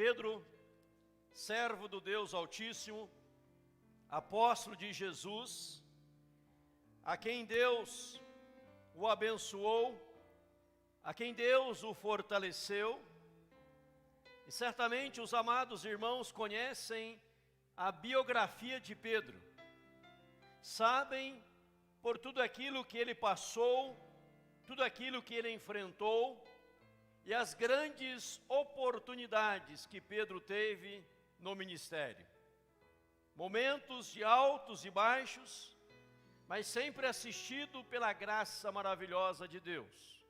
Pedro, servo do Deus Altíssimo, apóstolo de Jesus, a quem Deus o abençoou, a quem Deus o fortaleceu, e certamente os amados irmãos conhecem a biografia de Pedro, sabem por tudo aquilo que ele passou, tudo aquilo que ele enfrentou, e as grandes oportunidades que Pedro teve no ministério. Momentos de altos e baixos, mas sempre assistido pela graça maravilhosa de Deus.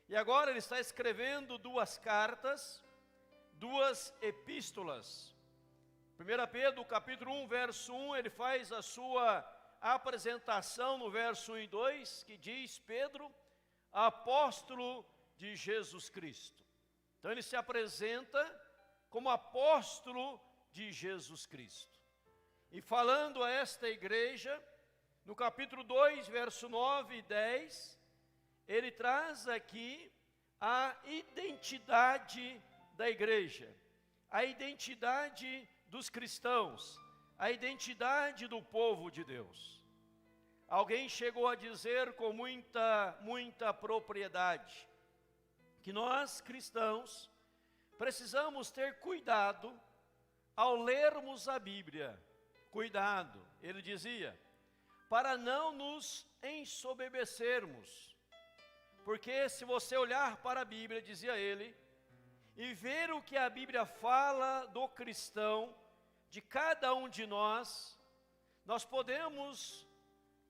E agora ele está escrevendo duas cartas, duas epístolas. 1 Pedro, capítulo 1, verso 1, ele faz a sua apresentação no verso 1 e 2, que diz: Pedro, apóstolo de Jesus Cristo. Então ele se apresenta como apóstolo de Jesus Cristo. E falando a esta igreja, no capítulo 2, verso 9 e 10, ele traz aqui a identidade da igreja, a identidade dos cristãos, a identidade do povo de Deus. Alguém chegou a dizer com muita propriedade que nós cristãos precisamos ter cuidado ao lermos a Bíblia. Cuidado, ele dizia, para não nos ensoberbecermos. Porque se você olhar para a Bíblia, dizia ele, e ver o que a Bíblia fala do cristão, de cada um de nós podemos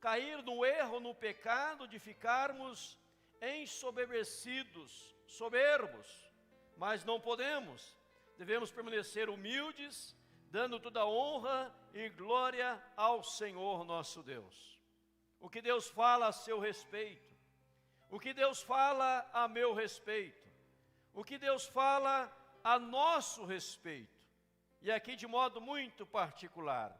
cair no erro, no pecado de ficarmos ensoberbecidos, soberbos, mas não podemos. Devemos permanecer humildes, dando toda a honra e glória ao Senhor nosso Deus. O que Deus fala a seu respeito, o que Deus fala a meu respeito, o que Deus fala a nosso respeito. E aqui de modo muito particular,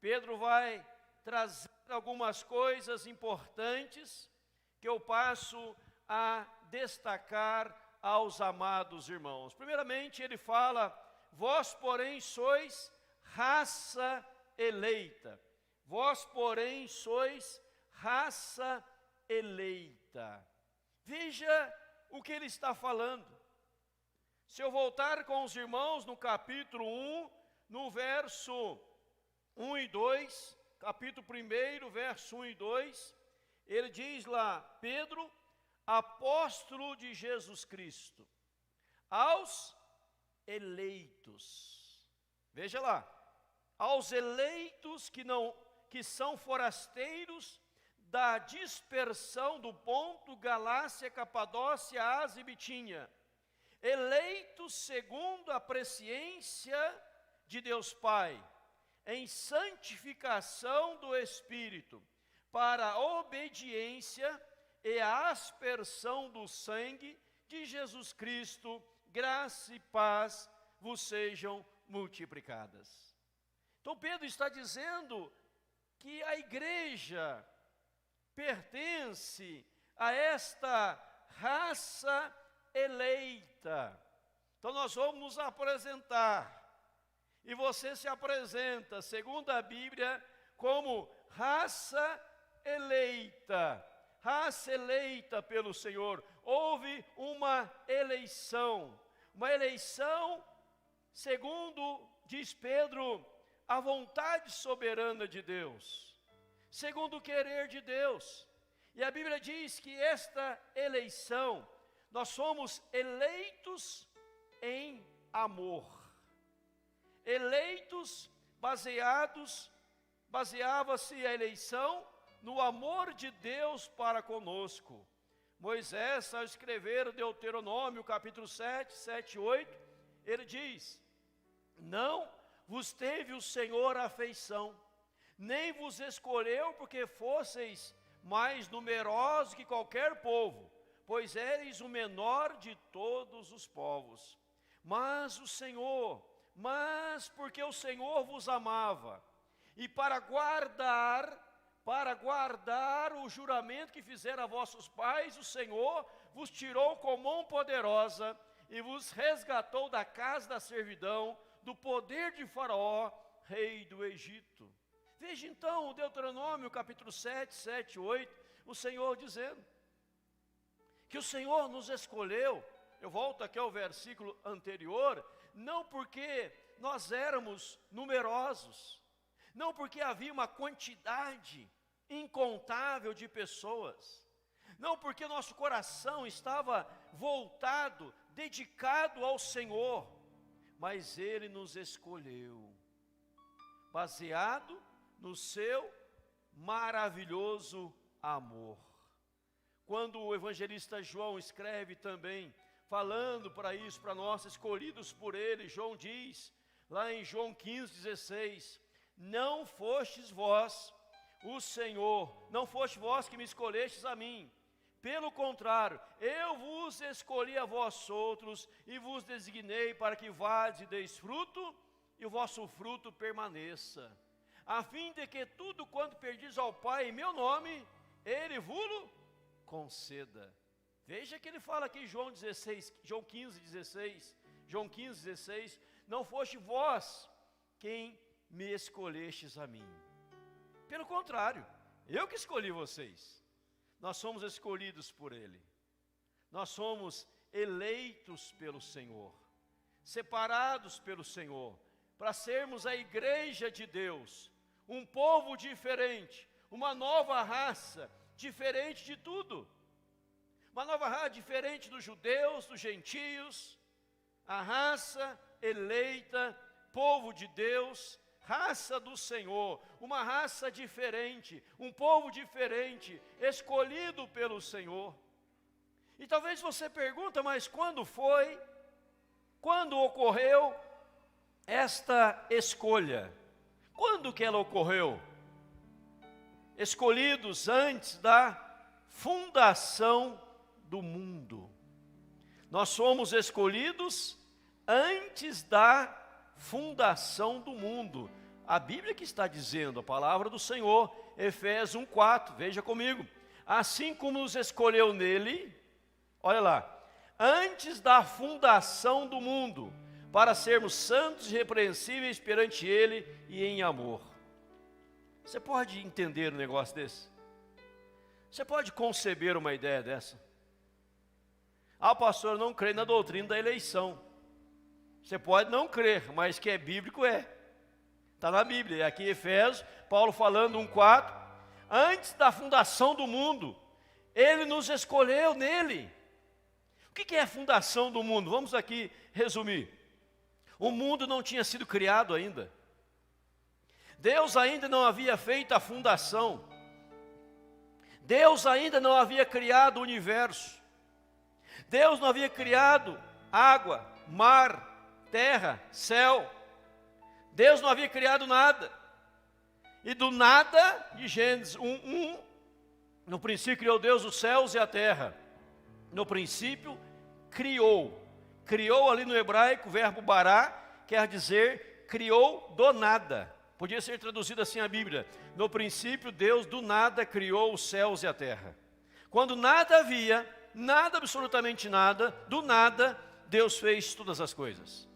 Pedro vai trazer algumas coisas importantes que eu passo a destacar aos amados irmãos. Primeiramente ele fala, vós porém sois raça eleita. Vós porém sois raça eleita. Veja o que ele está falando. Se eu voltar com os irmãos no capítulo 1, no verso 1 e 2, capítulo 1, verso 1 e 2, ele diz lá, Pedro, apóstolo de Jesus Cristo, aos eleitos. Veja lá, aos eleitos que são forasteiros da dispersão do Ponto, Galácia, Capadócia, Ásia e Bitínia, eleitos segundo a presciência de Deus Pai, em santificação do Espírito, para a obediência e a aspersão do sangue de Jesus Cristo, graça e paz vos sejam multiplicadas. Então Pedro está dizendo que a igreja pertence a esta raça eleita. Então nós vamos nos apresentar, e você se apresenta, segundo a Bíblia, como raça eleita pelo Senhor. Houve uma eleição, segundo diz Pedro, a vontade soberana de Deus, segundo o querer de Deus. E a Bíblia diz que esta eleição, nós somos eleitos em amor. Eleitos baseava-se a eleição no amor de Deus para conosco. Moisés, ao escrever o Deuteronômio, capítulo 7, 7 e 8, ele diz, não vos teve o Senhor afeição, nem vos escolheu porque fosseis mais numerosos que qualquer povo, pois éreis o menor de todos os povos. Mas porque o Senhor vos amava, e para guardar o juramento que fizera a vossos pais, o Senhor vos tirou com mão poderosa e vos resgatou da casa da servidão, do poder de Faraó, rei do Egito. Veja então o Deuteronômio capítulo 7, 7, 8, o Senhor dizendo que o Senhor nos escolheu. Eu volto aqui ao versículo anterior, não porque nós éramos numerosos, não porque havia uma quantidade incontável de pessoas, não porque nosso coração estava voltado, dedicado ao Senhor, mas Ele nos escolheu, baseado no seu maravilhoso amor. Quando o evangelista João escreve também, falando para isso, para nós, escolhidos por Ele, João diz, lá em João 15, 16, não fostes vós o Senhor, não foste vós que me escolhestes a mim, pelo contrário, eu vos escolhi a vós outros, e vos designei para que vades e deis fruto, e o vosso fruto permaneça, a fim de que tudo quanto pedis ao Pai em meu nome, Ele vos conceda. Veja que ele fala aqui em João 15, 16, não foste vós quem me escolhestes a mim. Pelo contrário, eu que escolhi vocês. Nós somos escolhidos por Ele. Nós somos eleitos pelo Senhor, separados pelo Senhor, para sermos a igreja de Deus, um povo diferente, uma nova raça, diferente de tudo. Uma nova raça diferente dos judeus, dos gentios, a raça eleita, povo de Deus, raça do Senhor, uma raça diferente, um povo diferente, escolhido pelo Senhor. E talvez você pergunta, mas quando foi? Quando ocorreu esta escolha? Quando que ela ocorreu? Escolhidos antes da fundação do mundo. Nós somos escolhidos antes da fundação do mundo. A Bíblia que está dizendo, a palavra do Senhor, Efésios 1:4, veja comigo. Assim como nos escolheu nele, olha lá, antes da fundação do mundo, para sermos santos e irrepreensíveis perante Ele e em amor. Você pode entender um negócio desse? Você pode conceber uma ideia dessa? Ah, pastor, eu não creio na doutrina da eleição. Você pode não crer, mas que é bíblico é. Está na Bíblia, e aqui em Efésios, Paulo falando 1:4, antes da fundação do mundo, Ele nos escolheu nele. O que é a fundação do mundo? Vamos aqui resumir. O mundo não tinha sido criado ainda. Deus ainda não havia feito a fundação. Deus ainda não havia criado o universo. Deus não havia criado água, mar, terra, céu. Deus não havia criado nada. E do nada, de Gênesis 1:1, no princípio criou Deus os céus e a terra. No princípio, criou. Criou ali no hebraico, o verbo bará, quer dizer, criou do nada. Podia ser traduzido assim a Bíblia. No princípio, Deus do nada criou os céus e a terra. Quando nada havia, nada, absolutamente nada, do nada, Deus fez todas as coisas.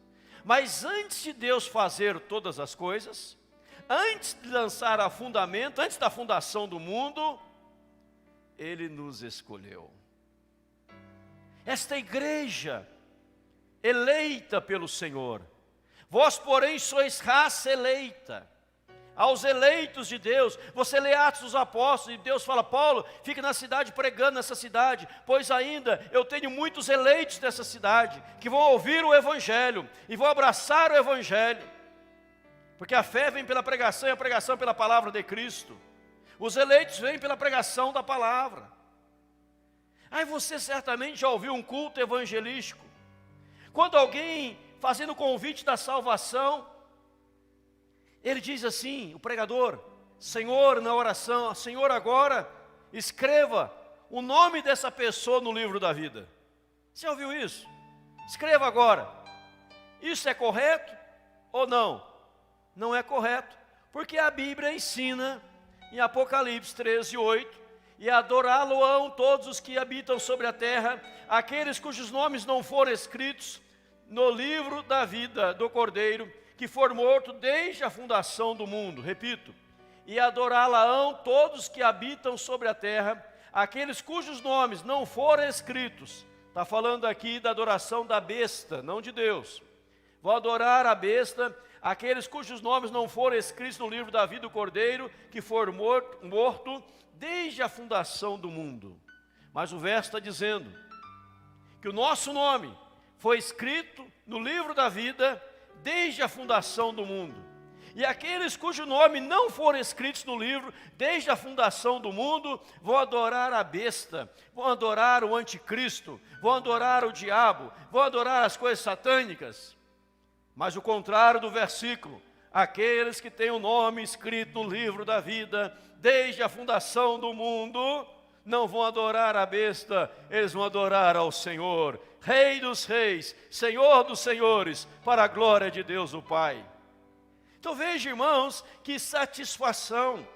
Mas antes de Deus fazer todas as coisas, antes de lançar a fundamento, antes da fundação do mundo, Ele nos escolheu. Esta igreja, eleita pelo Senhor, vós porém sois raça eleita, aos eleitos de Deus. Você lê Atos dos Apóstolos e Deus fala, Paulo, fica na cidade pregando nessa cidade, pois ainda eu tenho muitos eleitos dessa cidade, que vão ouvir o Evangelho, e vão abraçar o Evangelho, porque a fé vem pela pregação, e a pregação pela palavra de Cristo. Os eleitos vêm pela pregação da palavra. Aí você certamente já ouviu um culto evangelístico, quando alguém fazendo o convite da salvação, ele diz assim, o pregador, Senhor, na oração, Senhor, agora escreva o nome dessa pessoa no livro da vida. Você ouviu isso? Escreva agora. Isso é correto ou não? Não é correto, porque a Bíblia ensina em Apocalipse 13:8, e adorá-lo-ão todos os que habitam sobre a terra, aqueles cujos nomes não foram escritos no livro da vida do Cordeiro, que for morto desde a fundação do mundo. Repito, e adorá-la-ão todos que habitam sobre a terra, aqueles cujos nomes não foram escritos. Está falando aqui da adoração da besta, não de Deus. Vão adorar a besta, aqueles cujos nomes não foram escritos no livro da vida do Cordeiro, que for morto desde a fundação do mundo. Mas o verso está dizendo que o nosso nome foi escrito no livro da vida desde a fundação do mundo. E aqueles cujo nome não foram escritos no livro desde a fundação do mundo, vão adorar a besta, vão adorar o anticristo, vão adorar o diabo, vão adorar as coisas satânicas. Mas o contrário do versículo, aqueles que têm o nome escrito no livro da vida desde a fundação do mundo, não vão adorar a besta, eles vão adorar ao Senhor, Rei dos reis, Senhor dos senhores, para a glória de Deus o Pai. Então veja, irmãos, que satisfação,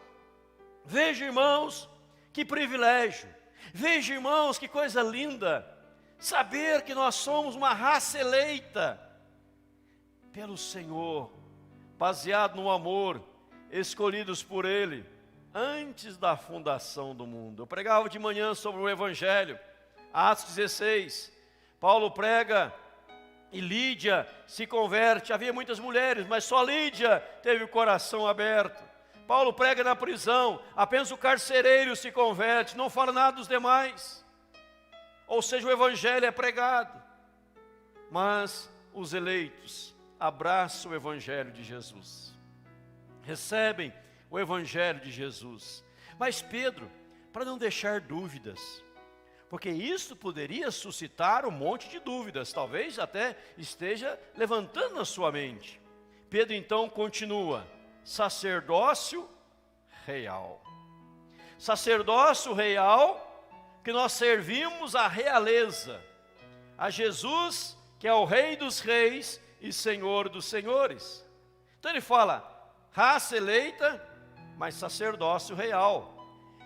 veja, irmãos, que privilégio, veja, irmãos, que coisa linda, saber que nós somos uma raça eleita pelo Senhor, baseado no amor, escolhidos por Ele, antes da fundação do mundo. Eu pregava de manhã sobre o Evangelho, Atos 16, Paulo prega e Lídia se converte. Havia muitas mulheres, mas só Lídia teve o coração aberto. Paulo prega na prisão, apenas o carcereiro se converte, não fala nada dos demais. Ou seja, o Evangelho é pregado, mas os eleitos abraçam o Evangelho de Jesus, recebem o Evangelho de Jesus. Mas Pedro, para não deixar dúvidas, porque isso poderia suscitar um monte de dúvidas, talvez até esteja levantando na sua mente. Pedro então continua, sacerdócio real. Sacerdócio real, que nós servimos a realeza, a Jesus, que é o Rei dos reis e Senhor dos senhores. Então ele fala, raça eleita, mas sacerdócio real.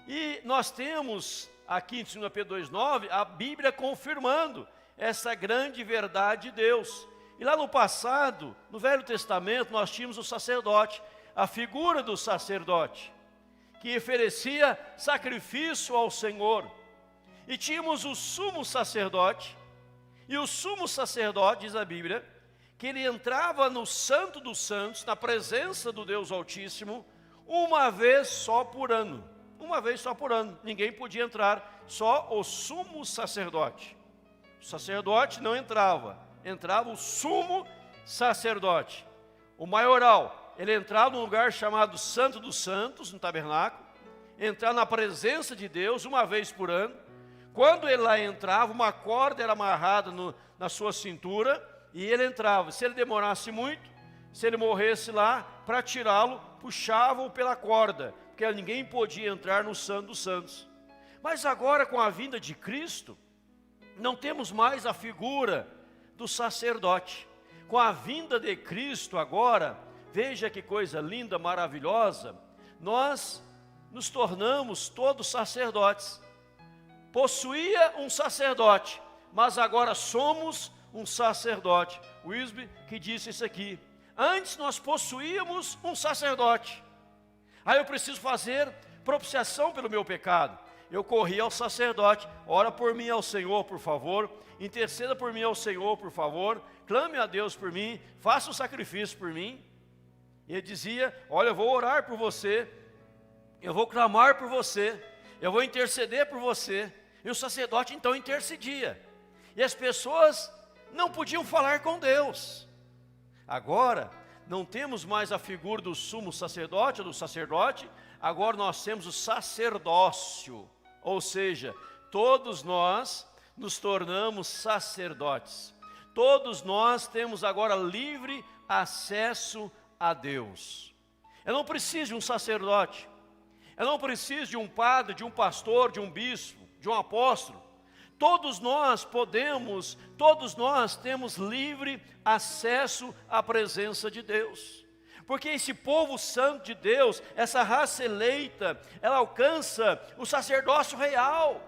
E nós temos aqui em 2 Pedro 2,9, a Bíblia confirmando essa grande verdade de Deus. E lá no passado, no Velho Testamento, nós tínhamos o sacerdote, a figura do sacerdote, que oferecia sacrifício ao Senhor. E tínhamos o sumo sacerdote, e o sumo sacerdote, diz a Bíblia, que ele entrava no Santo dos Santos, na presença do Deus Altíssimo, uma vez só por ano. Uma vez só por ano, ninguém podia entrar, só o sumo sacerdote. O sacerdote não entrava, entrava o sumo sacerdote. O maioral, ele entrava num lugar chamado Santo dos Santos, no tabernáculo, entrava na presença de Deus uma vez por ano. Quando ele lá entrava, uma corda era amarrada na sua cintura, e ele entrava. Se ele demorasse muito, se ele morresse lá, para tirá-lo, puxavam pela corda, porque ninguém podia entrar no Santo dos Santos. Mas agora, com a vinda de Cristo, não temos mais a figura do sacerdote. Com a vinda de Cristo agora, veja que coisa linda, maravilhosa, nós nos tornamos todos sacerdotes. Possuía um sacerdote, mas agora somos um sacerdote. Wisby que disse isso aqui. Antes nós possuíamos um sacerdote. Aí eu preciso fazer propiciação pelo meu pecado. Eu corri ao sacerdote, ora por mim ao Senhor, por favor, interceda por mim ao Senhor, por favor, clame a Deus por mim, faça um sacrifício por mim. E ele dizia, olha, eu vou orar por você, eu vou clamar por você, eu vou interceder por você. E o sacerdote então intercedia. E as pessoas não podiam falar com Deus. Agora, não temos mais a figura do sumo sacerdote ou do sacerdote, agora nós temos o sacerdócio, ou seja, todos nós nos tornamos sacerdotes, todos nós temos agora livre acesso a Deus. Eu não preciso de um sacerdote, eu não preciso de um padre, de um pastor, de um bispo, de um apóstolo. Todos nós podemos, todos nós temos livre acesso à presença de Deus. Porque esse povo santo de Deus, essa raça eleita, ela alcança o sacerdócio real.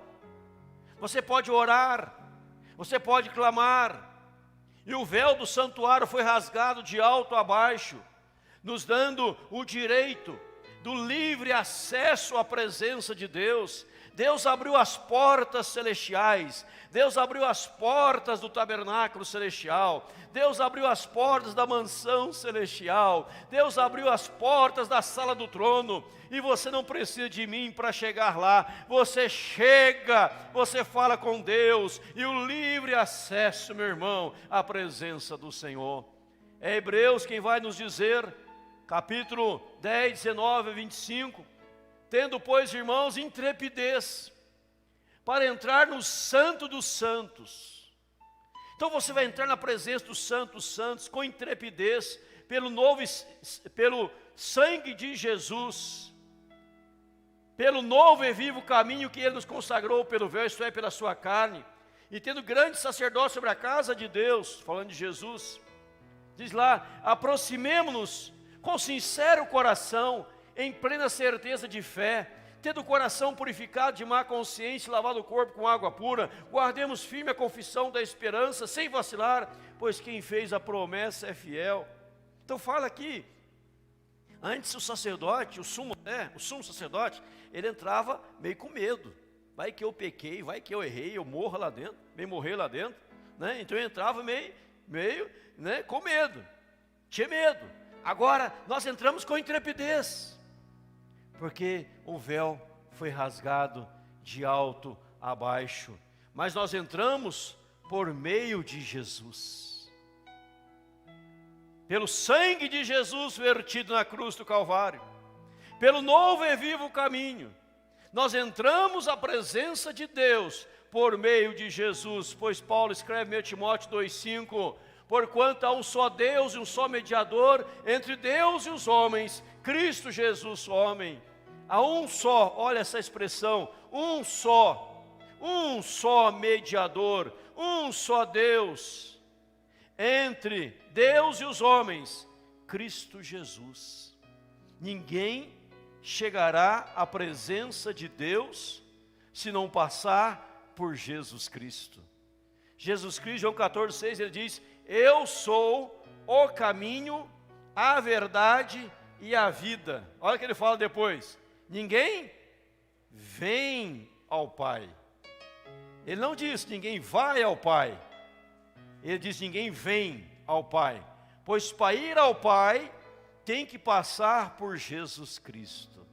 Você pode orar, você pode clamar, e o véu do santuário foi rasgado de alto a baixo, nos dando o direito do livre acesso à presença de Deus. Deus abriu as portas celestiais, Deus abriu as portas do tabernáculo celestial, Deus abriu as portas da mansão celestial, Deus abriu as portas da sala do trono, e você não precisa de mim para chegar lá. Você chega, você fala com Deus, e o livre acesso, meu irmão, à presença do Senhor. É Hebreus quem vai nos dizer, capítulo 10, 19 a 25, tendo, pois, irmãos, intrepidez para entrar no santo dos santos. Então você vai entrar na presença dos santos com intrepidez, pelo sangue de Jesus, pelo novo e vivo caminho que Ele nos consagrou pelo véu, isto é, pela sua carne, e tendo grande sacerdócio sobre a casa de Deus, falando de Jesus, diz lá, aproximemo-nos com sincero coração, em plena certeza de fé, tendo o coração purificado de má consciência, lavado o corpo com água pura, guardemos firme a confissão da esperança, sem vacilar, pois quem fez a promessa é fiel. Então fala aqui, antes o sacerdote, o sumo sacerdote, ele entrava meio com medo. Vai que eu pequei, vai que eu errei, eu morro lá dentro, meio morrer lá dentro, né? Então eu entrava meio, né, com medo, tinha medo. Agora nós entramos com intrepidez, porque o véu foi rasgado de alto a baixo, mas nós entramos por meio de Jesus, pelo sangue de Jesus vertido na cruz do Calvário, pelo novo e vivo caminho, nós entramos à presença de Deus por meio de Jesus, pois Paulo escreve em Timóteo 2,5, porquanto há um só Deus e um só mediador entre Deus e os homens, Cristo Jesus, homem. Há um só, olha essa expressão, um só mediador, um só Deus, entre Deus e os homens, Cristo Jesus. Ninguém chegará à presença de Deus se não passar por Jesus Cristo. Jesus Cristo, João 14,6, ele diz, eu sou o caminho, a verdade e a vida. Olha o que ele fala depois, ninguém vem ao Pai. Ele não diz ninguém vai ao Pai, ele diz ninguém vem ao Pai, pois para ir ao Pai tem que passar por Jesus Cristo.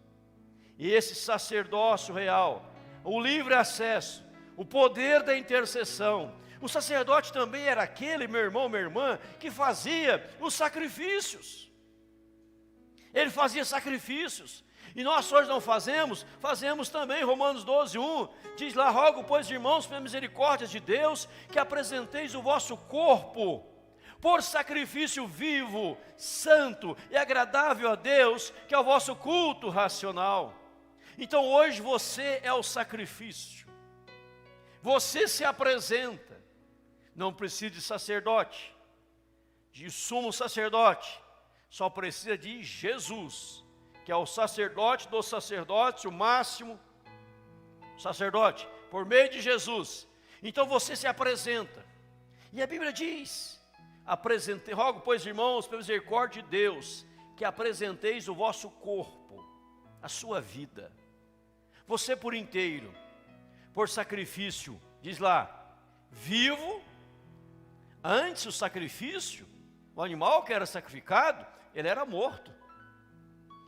E esse sacerdócio real, o livre acesso, o poder da intercessão. O sacerdote também era aquele, meu irmão, minha irmã, que fazia os sacrifícios. Ele fazia sacrifícios. E nós hoje não fazemos, fazemos também. Romanos 12:1 diz lá, rogo, pois, irmãos, pela misericórdia de Deus, que apresenteis o vosso corpo por sacrifício vivo, santo e agradável a Deus, que é o vosso culto racional. Então hoje você é o sacrifício. Você se apresenta. Não precisa de sacerdote, de sumo sacerdote, só precisa de Jesus, que é o sacerdote dos sacerdotes, o máximo sacerdote, por meio de Jesus. Então você se apresenta, e a Bíblia diz, rogo, pois, irmãos, pela misericórdia de Deus, que apresenteis o vosso corpo, a sua vida, você por inteiro, por sacrifício, diz lá, vivo. Antes o sacrifício, o animal que era sacrificado, ele era morto.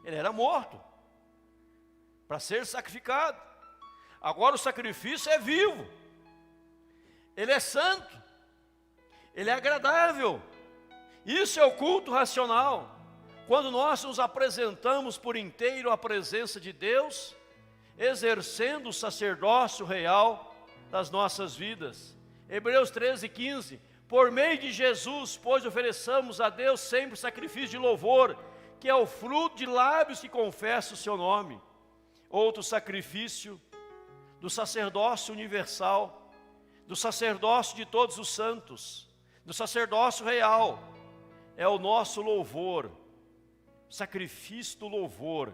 Ele era morto para ser sacrificado. Agora o sacrifício é vivo. Ele é santo. Ele é agradável. Isso é o culto racional. Quando nós nos apresentamos por inteiro à presença de Deus, exercendo o sacerdócio real das nossas vidas. Hebreus 13:15, por meio de Jesus, pois ofereçamos a Deus sempre sacrifício de louvor, que é o fruto de lábios que confessam o seu nome. Outro sacrifício do sacerdócio universal, do sacerdócio de todos os santos, do sacerdócio real, é o nosso louvor, sacrifício do louvor.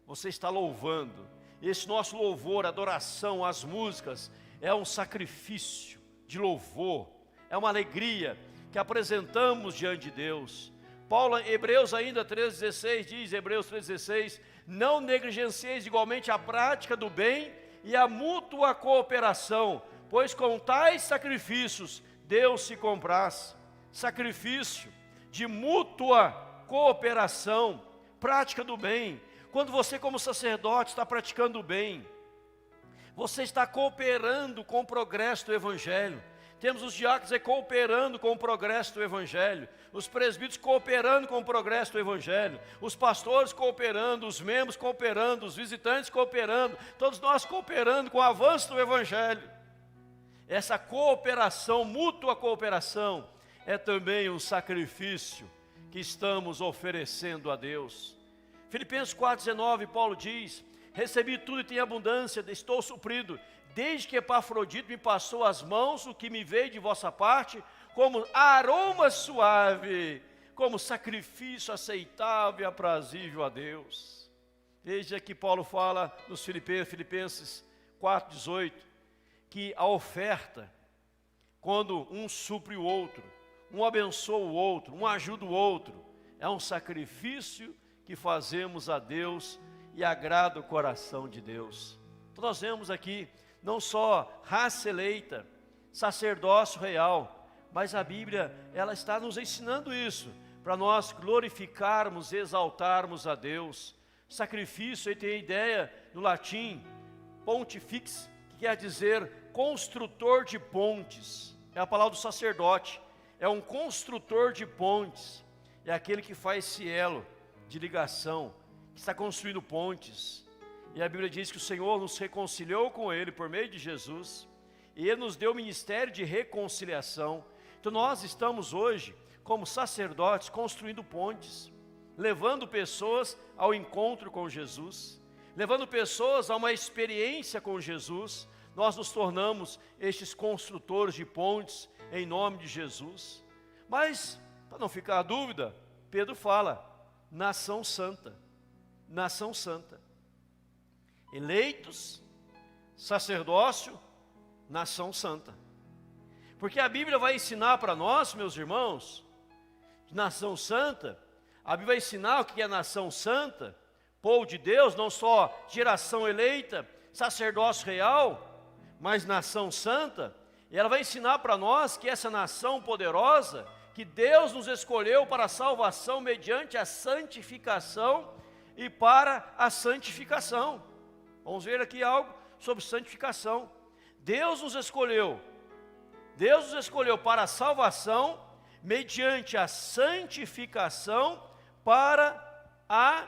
Você está louvando. Esse nosso louvor, adoração, as músicas, é um sacrifício de louvor. É uma alegria que apresentamos diante de Deus. Paulo, em Hebreus ainda 13,16, diz, Hebreus 13,16, não negligencieis igualmente a prática do bem e a mútua cooperação, pois com tais sacrifícios Deus se compraz. Sacrifício de mútua cooperação, prática do bem. Quando você como sacerdote está praticando o bem, você está cooperando com o progresso do Evangelho. Temos os diáconos cooperando com o progresso do Evangelho, os presbíteros cooperando com o progresso do Evangelho, os pastores cooperando, os membros cooperando, os visitantes cooperando, todos nós cooperando com o avanço do Evangelho. Essa cooperação, mútua cooperação, é também um sacrifício que estamos oferecendo a Deus. Filipenses 4,19, Paulo diz, recebi tudo e tenho abundância, estou suprido, desde que Epafrodito me passou as mãos, o que me veio de vossa parte, como aroma suave, como sacrifício aceitável e aprazível a Deus. Veja que Paulo fala nos Filipenses 4,18, que a oferta, quando um supre o outro, um abençoa o outro, um ajuda o outro, é um sacrifício que fazemos a Deus e agrada o coração de Deus. Então nós vemos aqui, não só raça eleita, sacerdócio real, mas a Bíblia, ela está nos ensinando isso, para nós glorificarmos, exaltarmos a Deus. Sacrifício, aí tem a ideia no latim, pontifex, que quer dizer construtor de pontes, é a palavra do sacerdote, é um construtor de pontes, é aquele que faz esse elo de ligação, que está construindo pontes. E a Bíblia diz que o Senhor nos reconciliou com Ele por meio de Jesus, e Ele nos deu o ministério de reconciliação. Então nós estamos hoje, como sacerdotes, construindo pontes, levando pessoas ao encontro com Jesus, levando pessoas a uma experiência com Jesus. Nós nos tornamos estes construtores de pontes, em nome de Jesus. Mas, para não ficar a dúvida, Pedro fala, nação santa, nação santa. Eleitos, sacerdócio, nação santa. Porque a Bíblia vai ensinar para nós, meus irmãos, nação santa, a Bíblia vai ensinar o que é nação santa, povo de Deus, não só geração eleita, sacerdócio real, mas nação santa. E ela vai ensinar para nós que essa nação poderosa, que Deus nos escolheu para a salvação mediante a santificação e para a santificação. Vamos ver aqui algo sobre santificação. Deus nos escolheu para a salvação mediante a santificação para a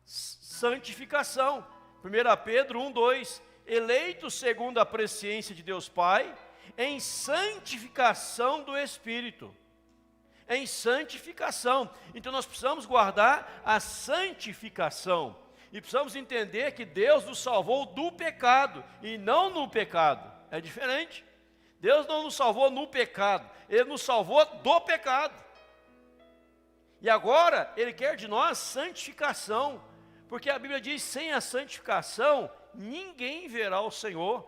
santificação. 1 Pedro 1:2, eleitos segundo a presciência de Deus Pai, em santificação do Espírito. Em santificação. Então nós precisamos guardar a santificação. E precisamos entender que Deus nos salvou do pecado e não no pecado. É diferente. Deus não nos salvou no pecado, Ele nos salvou do pecado. E agora Ele quer de nós santificação, porque a Bíblia diz, sem a santificação, ninguém verá o Senhor.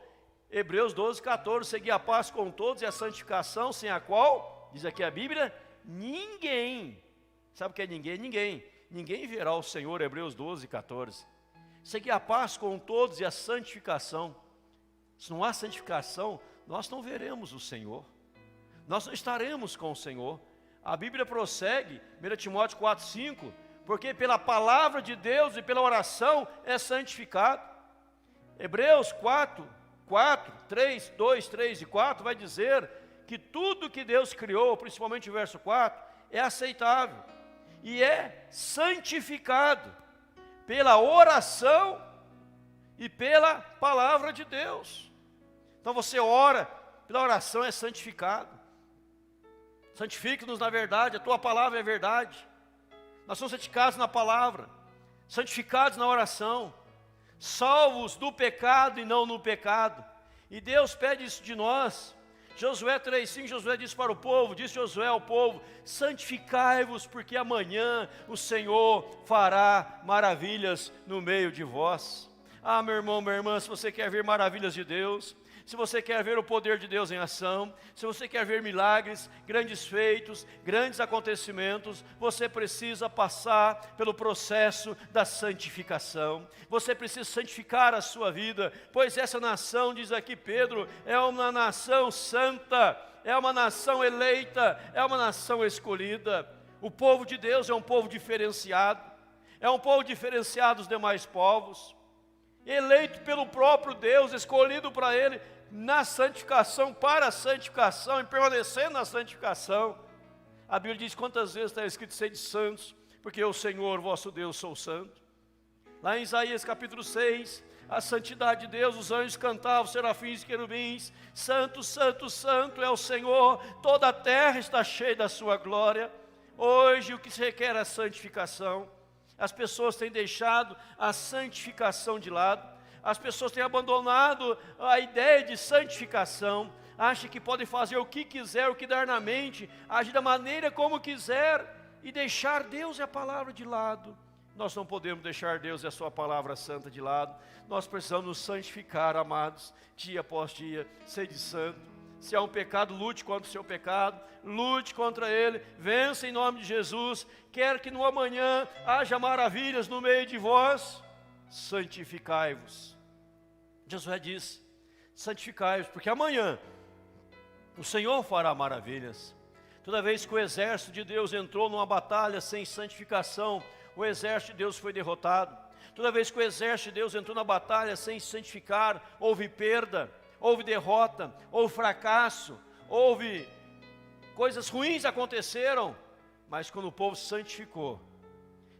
Hebreus 12:14, seguir a paz com todos e a santificação, sem a qual, diz aqui a Bíblia, ninguém, sabe o que é ninguém? Ninguém verá o Senhor, Hebreus 12:14. Seguir a paz com todos e a santificação. Se não há santificação, nós não veremos o Senhor, nós não estaremos com o Senhor. A Bíblia prossegue, 1 Timóteo 4:5, porque pela palavra de Deus e pela oração é santificado. Hebreus 2, 3 e 4 vai dizer que tudo que Deus criou, principalmente o verso 4, é aceitável e é santificado pela oração e pela palavra de Deus. Então você ora, pela oração é santificado. Santifique-nos na verdade, a tua palavra é verdade. Nós somos santificados na palavra, santificados na oração, salvos do pecado e não no pecado. E Deus pede isso de nós. Josué 3,5, Josué disse para o povo, disse Josué ao povo: santificai-vos, porque amanhã o Senhor fará maravilhas no meio de vós. Ah, meu irmão, minha irmã, se você quer ver maravilhas de Deus, se você quer ver o poder de Deus em ação, se você quer ver milagres, grandes feitos, grandes acontecimentos, você precisa passar pelo processo da santificação. Você precisa santificar a sua vida, pois essa nação, diz aqui Pedro, é uma nação santa, é uma nação eleita, é uma nação escolhida. O povo de Deus é um povo diferenciado, é um povo diferenciado dos demais povos, eleito pelo próprio Deus, escolhido para Ele, na santificação, para a santificação, e permanecendo na santificação. A Bíblia diz quantas vezes está escrito: sede santos, porque eu, Senhor, vosso Deus, sou santo. Lá em Isaías capítulo 6, a santidade de Deus, os anjos cantavam, serafins e querubins: santo, santo, santo é o Senhor, toda a terra está cheia da sua glória. Hoje o que se requer é a santificação. As pessoas têm deixado a santificação de lado. As pessoas têm abandonado a ideia de santificação, acham que podem fazer o que quiser, o que dar na mente, agir da maneira como quiser e deixar Deus e a palavra de lado. Nós não podemos deixar Deus e a sua palavra santa de lado. Nós precisamos nos santificar, amados, dia após dia, sede santo. Se há um pecado, lute contra o seu pecado, lute contra ele, vença em nome de Jesus. Quer que no amanhã haja maravilhas no meio de vós, santificai-vos. Josué diz: santificai-vos, porque amanhã o Senhor fará maravilhas. Toda vez que o exército de Deus entrou numa batalha sem santificação, o exército de Deus foi derrotado. Toda vez que o exército de Deus entrou na batalha sem santificar, houve perda, houve derrota, houve fracasso, houve coisas ruins aconteceram. Mas quando o povo se santificou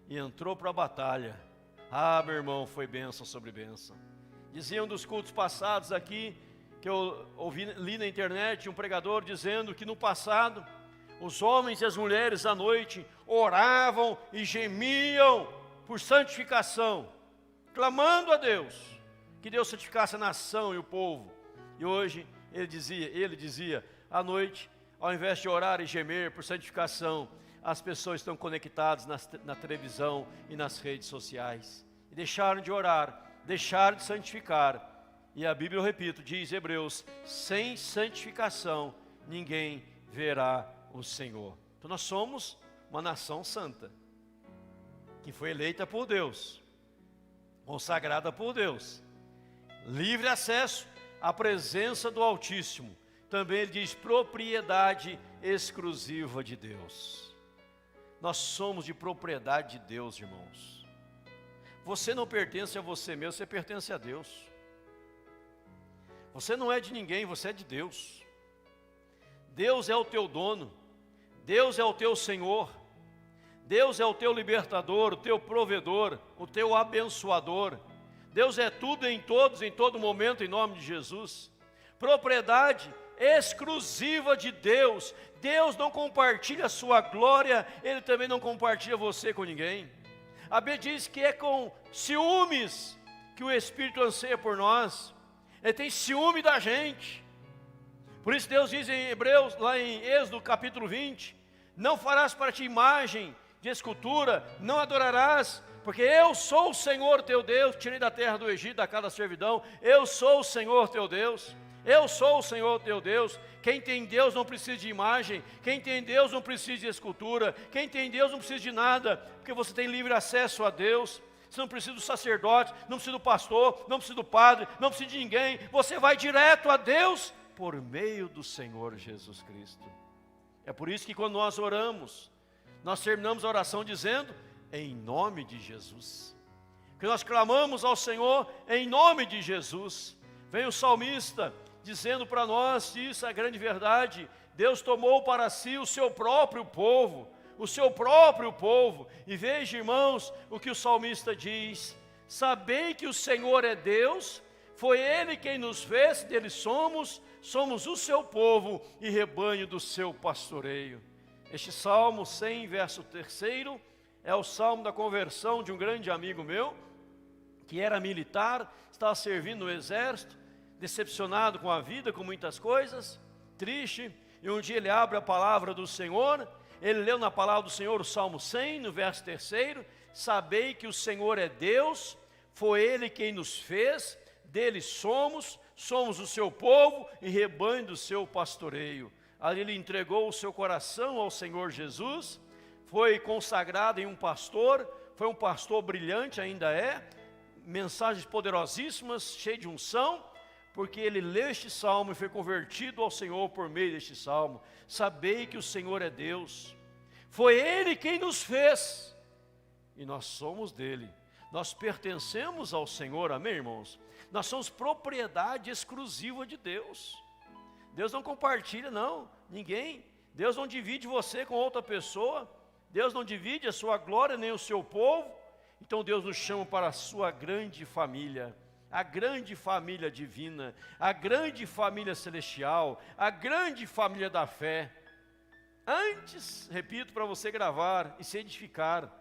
e entrou para a batalha, ah, meu irmão, foi bênção sobre bênção. Diziam dos cultos passados aqui, que eu li na internet, um pregador dizendo que no passado, os homens e as mulheres à noite oravam e gemiam por santificação, clamando a Deus, que Deus santificasse a nação e o povo. E hoje ele dizia, à noite, ao invés de orar e gemer por santificação, as pessoas estão conectadas na televisão e nas redes sociais. E deixaram de orar, deixaram de santificar. E a Bíblia, eu repito, diz Hebreus: sem santificação ninguém verá o Senhor. Então nós somos uma nação santa, que foi eleita por Deus, consagrada por Deus, livre acesso à presença do Altíssimo. Também ele diz: propriedade exclusiva de Deus. Nós somos de propriedade de Deus, irmãos. Você não pertence a você mesmo, você pertence a Deus. Você não é de ninguém, você é de Deus. Deus é o teu dono, Deus é o teu Senhor, Deus é o teu libertador, o teu provedor, o teu abençoador. Deus é tudo em todos, em todo momento, em nome de Jesus. Propriedade exclusiva de Deus. Deus não compartilha a sua glória, Ele também não compartilha você com ninguém. A Bíblia diz que é com ciúmes que o Espírito anseia por nós. Ele tem ciúme da gente. Por isso Deus diz em Hebreus, lá em Êxodo capítulo 20, não farás para ti imagem de escultura, não adorarás, porque eu sou o Senhor teu Deus, tirei da terra do Egito, da casa da servidão. Eu sou o Senhor teu Deus, eu sou o Senhor teu Deus. Quem tem Deus não precisa de imagem, quem tem Deus não precisa de escultura, quem tem Deus não precisa de nada, porque você tem livre acesso a Deus. Você não precisa do sacerdote, não precisa do pastor, não precisa do padre, não precisa de ninguém. Você vai direto a Deus por meio do Senhor Jesus Cristo. É por isso que quando nós oramos, nós terminamos a oração dizendo: em nome de Jesus. Que nós clamamos ao Senhor em nome de Jesus. Vem o salmista dizendo para nós, isso é a grande verdade: Deus tomou para si o seu próprio povo, o seu próprio povo. E veja, irmãos, o que o salmista diz: sabei que o Senhor é Deus, foi Ele quem nos fez, dele somos o seu povo e rebanho do seu pastoreio. Este Salmo 100, verso 3, é o salmo da conversão de um grande amigo meu, que era militar, estava servindo no exército, decepcionado com a vida, com muitas coisas, triste, e um dia ele abre a palavra do Senhor, ele leu na palavra do Senhor o Salmo 100, no verso 3, sabei que o Senhor é Deus, foi Ele quem nos fez, dele somos o seu povo e rebanho do seu pastoreio. Ali ele entregou o seu coração ao Senhor Jesus, foi consagrado em um pastor, foi um pastor brilhante, ainda é, mensagens poderosíssimas, cheio de unção, porque ele leu este salmo e foi convertido ao Senhor por meio deste salmo. Sabei que o Senhor é Deus, foi Ele quem nos fez, e nós somos dele, nós pertencemos ao Senhor, amém, irmãos? Nós somos propriedade exclusiva de Deus. Deus não compartilha, não, ninguém. Deus não divide você com outra pessoa, Deus não divide a sua glória nem o seu povo. Então Deus nos chama para a sua grande família, a grande família divina, a grande família celestial, a grande família da fé. Antes, repito para você gravar e se edificar,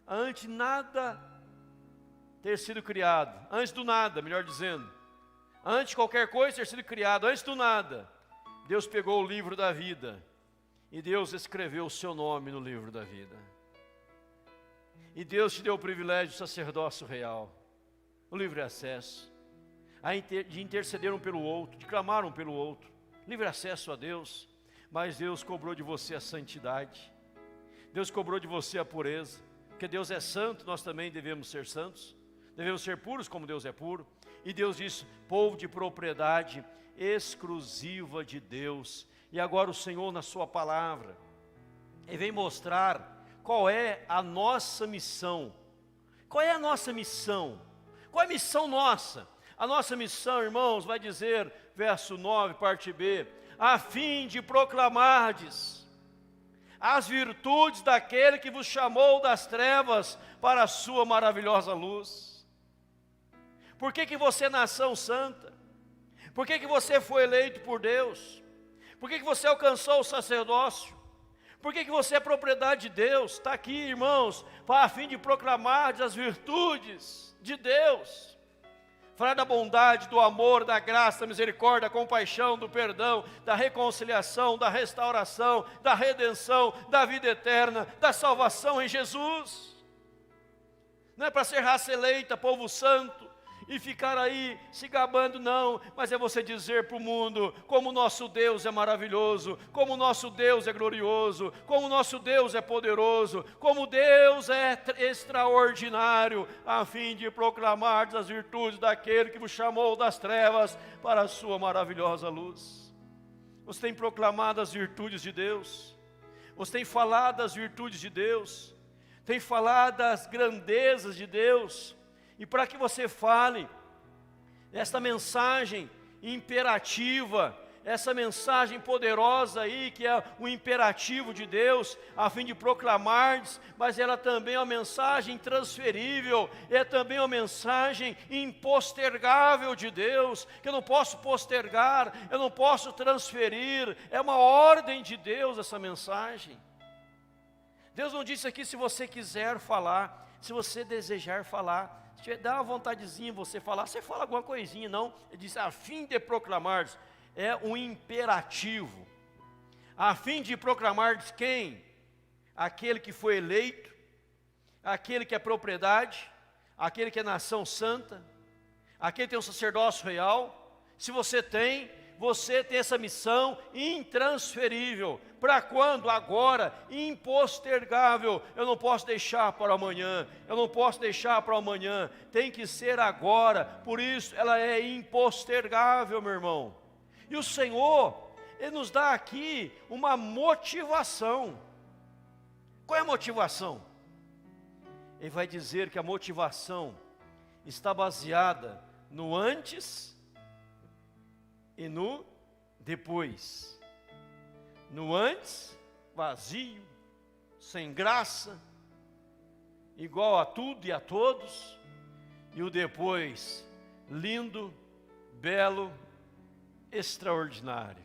antes nada ter sido criado, antes do nada, melhor dizendo, antes de qualquer coisa ter sido criado, antes do nada, Deus pegou o livro da vida e Deus escreveu o seu nome no livro da vida. E Deus te deu o privilégio do sacerdócio real, o livre acesso, de interceder um pelo outro, de clamar um pelo outro, livre acesso a Deus. Mas Deus cobrou de você a santidade, Deus cobrou de você a pureza, porque Deus é santo, nós também devemos ser santos, devemos ser puros como Deus é puro. E Deus disse, povo de propriedade exclusiva de Deus. E agora o Senhor na sua palavra, Ele vem mostrar qual é a nossa missão. Qual é a nossa missão? Qual é a missão nossa? A nossa missão, irmãos, vai dizer, verso 9, parte B, a fim de proclamardes as virtudes daquele que vos chamou das trevas para a sua maravilhosa luz. Por que você é nação santa? Por que você foi eleito por Deus? Por que você alcançou o sacerdócio? Por que você é propriedade de Deus? Está aqui, irmãos, para a fim de proclamardes as virtudes de Deus. Falar da bondade, do amor, da graça, da misericórdia, da compaixão, do perdão, da reconciliação, da restauração, da redenção, da vida eterna, da salvação em Jesus. Não é para ser raça eleita, povo santo, e ficar aí se gabando, não, mas é você dizer para o mundo como o nosso Deus é maravilhoso, como o nosso Deus é glorioso, como o nosso Deus é poderoso, como Deus é extraordinário, a fim de proclamar as virtudes daquele que vos chamou das trevas para a sua maravilhosa luz. Você tem proclamado as virtudes de Deus, você tem falado das virtudes de Deus, tem falado das grandezas de Deus. E para que você fale esta mensagem imperativa, essa mensagem poderosa aí, que é o imperativo de Deus, a fim de proclamar, mas ela também é uma mensagem intransferível, é também uma mensagem impostergável de Deus, que eu não posso postergar, eu não posso transferir, é uma ordem de Deus essa mensagem. Deus não disse aqui se você quiser falar, se você desejar falar, se dá uma vontadezinha você falar, você fala alguma coisinha, não. Ele diz, a fim de proclamar, é um imperativo. A fim de proclamar quem? Aquele que foi eleito, aquele que é propriedade, aquele que é nação santa, aquele que tem um sacerdócio real. Se você tem essa missão intransferível. Para quando? Agora, impostergável. Eu não posso deixar para amanhã, eu não posso deixar para amanhã, tem que ser agora. Por isso ela é impostergável, meu irmão. E o Senhor, Ele nos dá aqui uma motivação. Qual é a motivação? Ele vai dizer que a motivação está baseada no antes e no depois. No antes, vazio, sem graça, igual a tudo e a todos. E o depois, lindo, belo, extraordinário.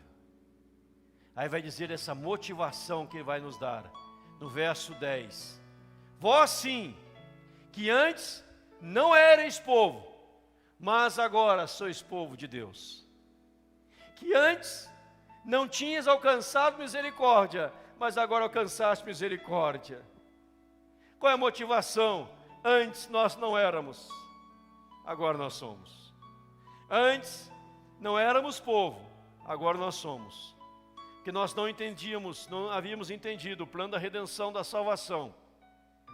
Aí vai dizer essa motivação que Ele vai nos dar. No verso 10. Vós sim, que antes não erais povo, mas agora sois povo de Deus. Que antes não tinhas alcançado misericórdia, mas agora alcançaste misericórdia. Qual é a motivação? Antes nós não éramos, agora nós somos. Antes não éramos povo, agora nós somos. Que nós não entendíamos, não havíamos entendido o plano da redenção, da salvação.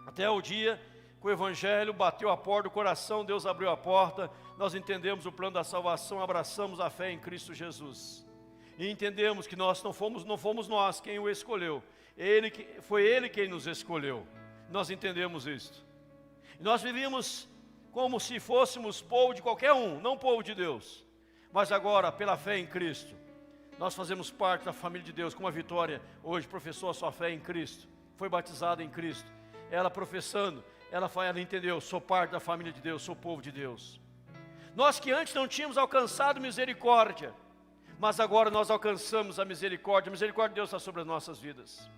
Até o dia que o Evangelho bateu a porta do coração, Deus abriu a porta, nós entendemos o plano da salvação, abraçamos a fé em Cristo Jesus. E entendemos que nós não fomos nós quem o escolheu, foi Ele quem nos escolheu. Nós entendemos isso. E nós vivíamos como se fôssemos povo de qualquer um, não povo de Deus. Mas agora, pela fé em Cristo, nós fazemos parte da família de Deus, como a Vitória hoje professou a sua fé em Cristo, foi batizada em Cristo. Ela professando, ela entendeu, sou parte da família de Deus, sou povo de Deus. Nós que antes não tínhamos alcançado misericórdia, mas agora nós alcançamos a misericórdia de Deus está sobre as nossas vidas.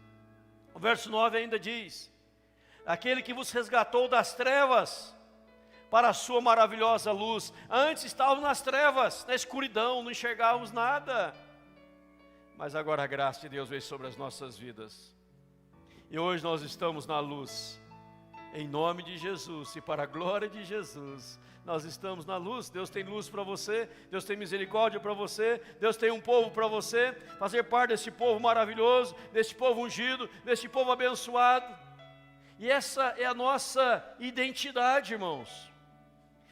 O verso 9 ainda diz: aquele que vos resgatou das trevas para a sua maravilhosa luz. Antes estávamos nas trevas, na escuridão, não enxergávamos nada, mas agora a graça de Deus veio sobre as nossas vidas, e hoje nós estamos na luz, em nome de Jesus, e para a glória de Jesus, nós estamos na luz. Deus tem luz para você, Deus tem misericórdia para você, Deus tem um povo para você, fazer parte desse povo maravilhoso, desse povo ungido, desse povo abençoado. E essa é a nossa identidade, irmãos,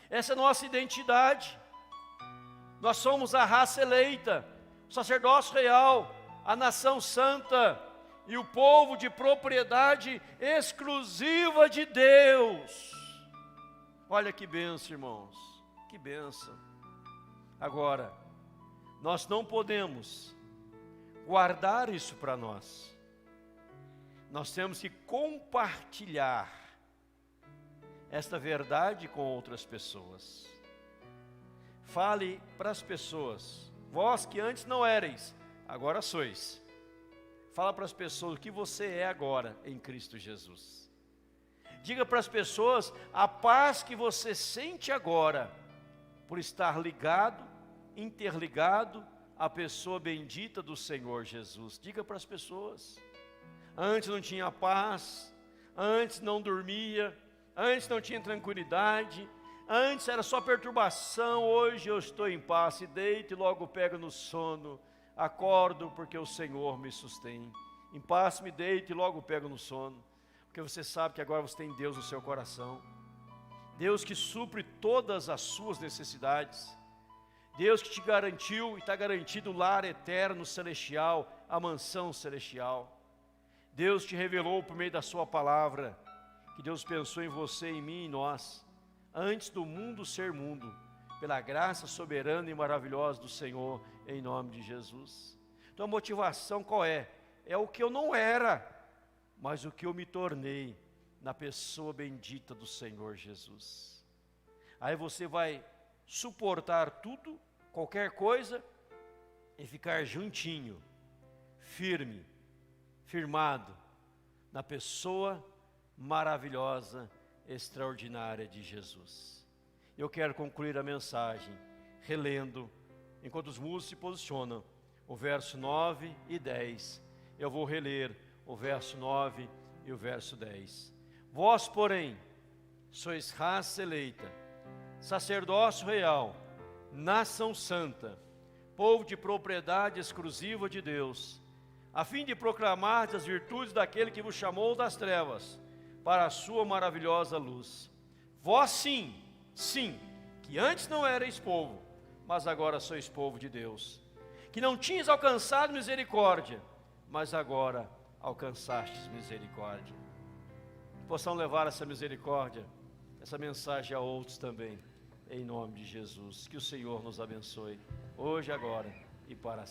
essa é a nossa identidade. Nós somos a raça eleita, o sacerdócio real, a nação santa e o povo de propriedade exclusiva de Deus. Olha que bênção, irmãos, que bênção. Agora, nós não podemos guardar isso para nós. Nós temos que compartilhar esta verdade com outras pessoas. Fale para as pessoas, vós que antes não éreis, agora sois. Fala para as pessoas o que você é agora em Cristo Jesus. Diga para as pessoas a paz que você sente agora, por estar ligado, interligado à pessoa bendita do Senhor Jesus. Diga para as pessoas. Antes não tinha paz, antes não dormia, antes não tinha tranquilidade, antes era só perturbação, hoje eu estou em paz, e deito e logo pego no sono, acordo porque o Senhor me sustém. Em paz me deito e logo pego no sono, porque você sabe que agora você tem Deus no seu coração, Deus que supre todas as suas necessidades, Deus que te garantiu e está garantido o lar eterno celestial, a mansão celestial. Deus te revelou por meio da sua palavra, que Deus pensou em você, em mim e em nós, antes do mundo ser mundo, pela graça soberana e maravilhosa do Senhor, em nome de Jesus. Então a motivação qual é? É o que eu não era, mas o que eu me tornei na pessoa bendita do Senhor Jesus. Aí você vai suportar tudo, qualquer coisa, e ficar juntinho, firme, firmado na pessoa maravilhosa, extraordinária de Jesus. Eu quero concluir a mensagem relendo, enquanto os músicos se posicionam, o verso 9 e 10. Eu vou reler o verso 9 e o verso 10. Vós, porém, sois raça eleita, sacerdócio real, nação santa, povo de propriedade exclusiva de Deus, a fim de proclamar as virtudes daquele que vos chamou das trevas para a sua maravilhosa luz. Vós sim, que antes não erais povo, mas agora sois povo de Deus, que não tinhas alcançado misericórdia, mas agora alcançastes misericórdia. Possam levar essa misericórdia, essa mensagem a outros também, em nome de Jesus. Que o Senhor nos abençoe, hoje, agora e para sempre.